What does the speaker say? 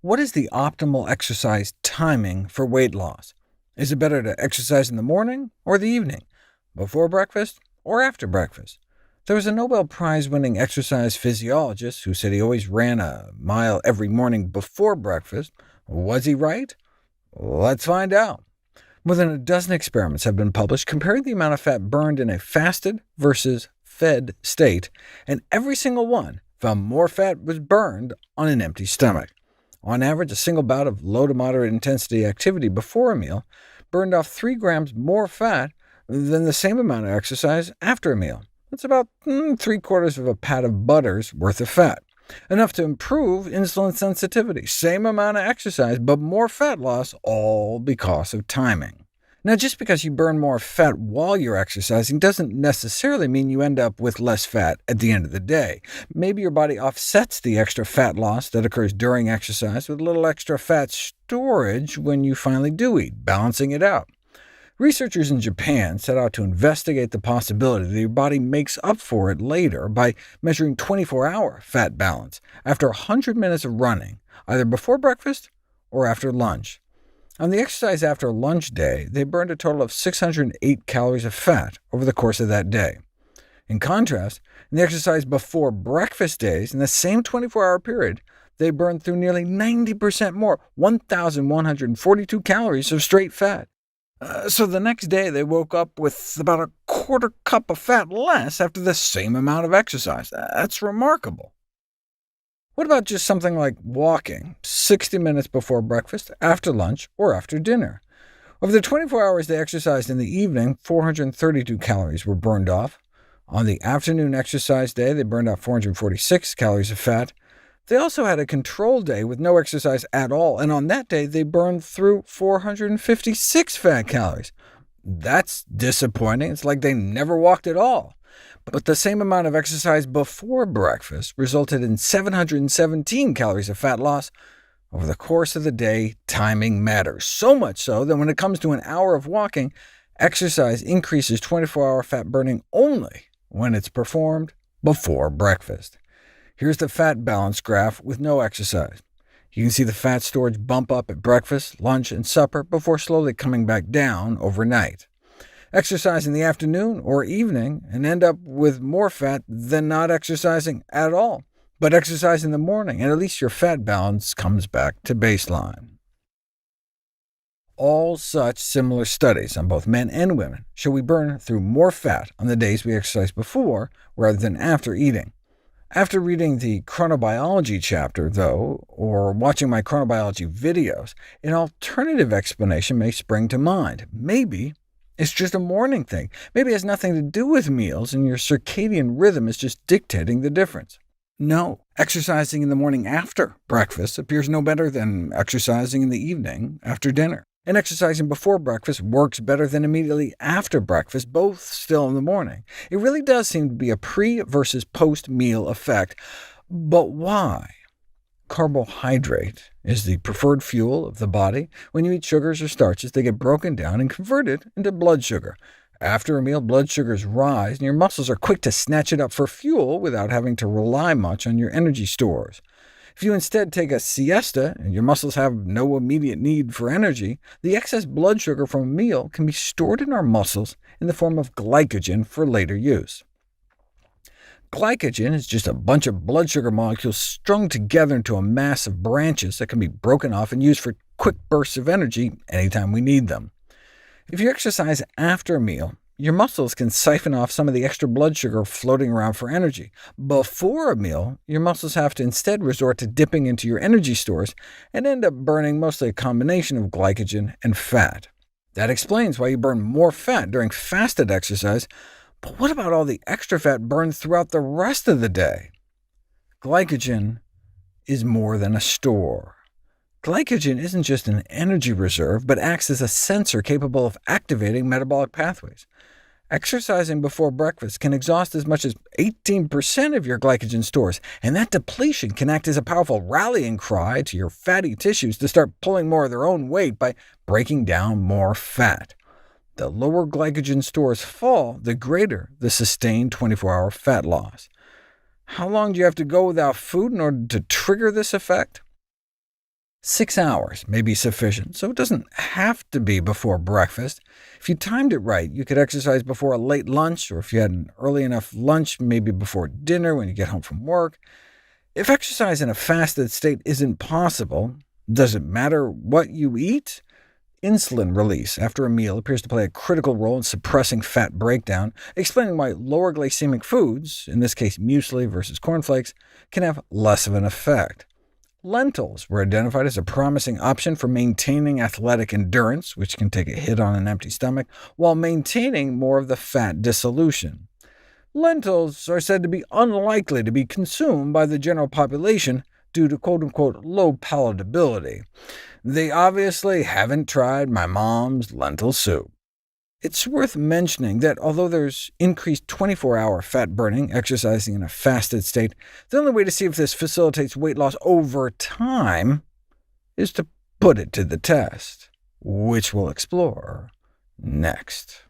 What is the optimal exercise timing for weight loss? Is it better to exercise in the morning or the evening, before breakfast or after breakfast? There was a Nobel Prize-winning exercise physiologist who said he always ran a mile every morning before breakfast. Was he right? Let's find out. More than a dozen experiments have been published comparing the amount of fat burned in a fasted versus fed state, and every single one found more fat was burned on an empty stomach. On average, a single bout of low to moderate intensity activity before a meal burned off 3 grams more fat than the same amount of exercise after a meal. That's about 3/4 of a pat of butter's worth of fat, enough to improve insulin sensitivity. Same amount of exercise, but more fat loss, all because of timing. Now, just because you burn more fat while you're exercising doesn't necessarily mean you end up with less fat at the end of the day. Maybe your body offsets the extra fat loss that occurs during exercise with a little extra fat storage when you finally do eat, balancing it out. Researchers in Japan set out to investigate the possibility that your body makes up for it later by measuring 24-hour fat balance after 100 minutes of running, either before breakfast or after lunch. On the exercise after lunch day, they burned a total of 608 calories of fat over the course of that day. In contrast, in the exercise before breakfast days, in the same 24-hour period, they burned through nearly 90% more, 1,142 calories of straight fat. So the next day they woke up with about a quarter cup of fat less after the same amount of exercise. That's remarkable. What about just something like walking 60 minutes before breakfast, after lunch, or after dinner? Over the 24 hours they exercised in the evening, 432 calories were burned off. On the afternoon exercise day, they burned off 446 calories of fat. They also had a control day with no exercise at all, and on that day they burned through 456 fat calories. That's disappointing. It's like they never walked at all. But the same amount of exercise before breakfast resulted in 717 calories of fat loss. Over the course of the day, timing matters, so much so that when it comes to an hour of walking, exercise increases 24-hour fat burning only when it's performed before breakfast. Here's the fat balance graph with no exercise. You can see the fat storage bump up at breakfast, lunch, and supper before slowly coming back down overnight. Exercise in the afternoon or evening and end up with more fat than not exercising at all. But exercise in the morning, and at least your fat balance comes back to baseline. All such similar studies on both men and women show we burn through more fat on the days we exercise before rather than after eating. After reading the chronobiology chapter, though, or watching my chronobiology videos, an alternative explanation may spring to mind. Maybe it's just a morning thing. Maybe it has nothing to do with meals, and your circadian rhythm is just dictating the difference. No, exercising in the morning after breakfast appears no better than exercising in the evening after dinner. And exercising before breakfast works better than immediately after breakfast, both still in the morning. It really does seem to be a pre- versus post-meal effect. But why? Carbohydrate is the preferred fuel of the body. When you eat sugars or starches, they get broken down and converted into blood sugar. After a meal, blood sugars rise, and your muscles are quick to snatch it up for fuel without having to rely much on your energy stores. If you instead take a siesta and your muscles have no immediate need for energy, the excess blood sugar from a meal can be stored in our muscles in the form of glycogen for later use. Glycogen is just a bunch of blood sugar molecules strung together into a mass of branches that can be broken off and used for quick bursts of energy anytime we need them. If you exercise after a meal, your muscles can siphon off some of the extra blood sugar floating around for energy. Before a meal, your muscles have to instead resort to dipping into your energy stores and end up burning mostly a combination of glycogen and fat. That explains why you burn more fat during fasted exercise, but what about all the extra fat burned throughout the rest of the day? Glycogen is more than a store. Glycogen isn't just an energy reserve, but acts as a sensor capable of activating metabolic pathways. Exercising before breakfast can exhaust as much as 18% of your glycogen stores, and that depletion can act as a powerful rallying cry to your fatty tissues to start pulling more of their own weight by breaking down more fat. The lower glycogen stores fall, the greater the sustained 24-hour fat loss. How long do you have to go without food in order to trigger this effect? 6 hours may be sufficient, so it doesn't have to be before breakfast. If you timed it right, you could exercise before a late lunch, or if you had an early enough lunch, maybe before dinner when you get home from work. If exercise in a fasted state isn't possible, does it matter what you eat? Insulin release after a meal appears to play a critical role in suppressing fat breakdown, explaining why lower glycemic foods, in this case muesli versus cornflakes, can have less of an effect. Lentils were identified as a promising option for maintaining athletic endurance, which can take a hit on an empty stomach, while maintaining more of the fat dissolution. Lentils are said to be unlikely to be consumed by the general population due to quote-unquote low palatability. They obviously haven't tried my mom's lentil soup. It's worth mentioning that although there's increased 24-hour fat burning exercising in a fasted state, the only way to see if this facilitates weight loss over time is to put it to the test, which we'll explore next.